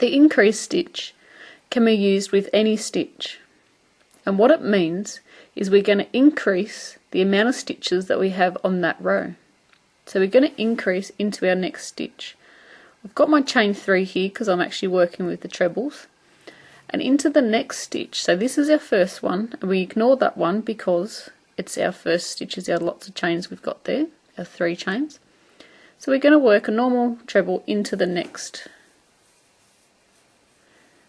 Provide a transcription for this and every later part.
The increase stitch can be used with any stitch, and what it means is we're going to increase the amount of stitches that we have on that row. So we're going to increase into our next stitch. I've got my chain 3 here because I'm actually working with the trebles, and into the next stitch. So this is our first one, and we ignore that one because it's our first stitches out of lots of chains we've got there, our 3 chains. So we're going to work a normal treble into the next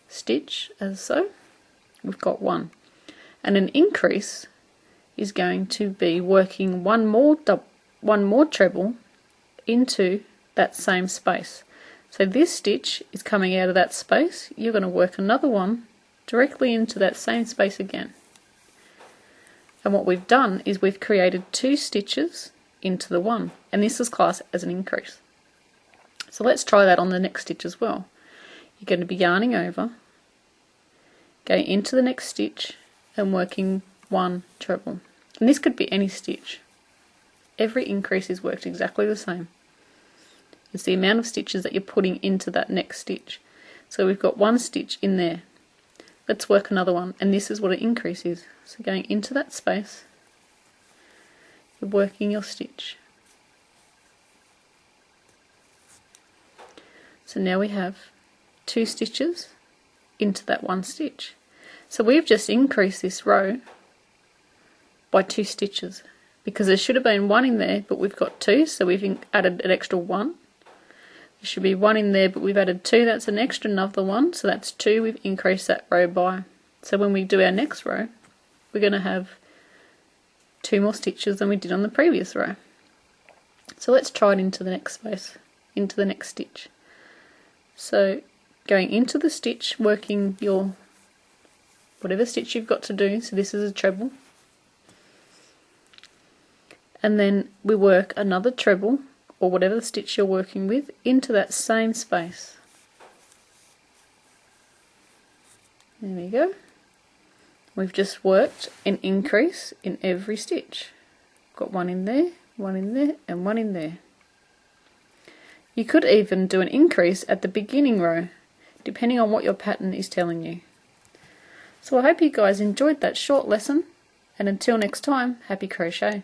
stitch, as so. We've got 1, and an increase is going to be working one more treble into that same space. So this stitch is coming out of that space. You're going to work another one directly into that same space again. And what we've done is we've created 2 stitches into the one, and this is classed as an increase. So let's try that on the next stitch as well. You're going to be yarning over, going into the next stitch and working 1 treble. And this could be any stitch. Every increase is worked exactly the same. It's the amount of stitches that you're putting into that next stitch. So we've got 1 stitch in there. Let's work another one, and this is what an increase is. So going into that space, you're working your stitch. So now we have 2 stitches into that 1 stitch. So we've just increased this row by 2 stitches, because there should have been 1 in there, but we've got 2, so we've added an extra 1. There should be 1 in there, but we've added 2, that's an extra another 1, so that's 2 we've increased that row by. So when we do our next row, we're going to have 2 more stitches than we did on the previous row. So let's try it into the next space, into the next stitch. So going into the stitch, working your whatever stitch you've got to do, so this is a treble, and then we work another treble, or whatever the stitch you're working with, into that same space. There we go. We've just worked an increase in every stitch. Got 1 in there, 1 in there, and 1 in there. You could even do an increase at the beginning row, depending on what your pattern is telling you. So I hope you guys enjoyed that short lesson, and until next time, happy crochet!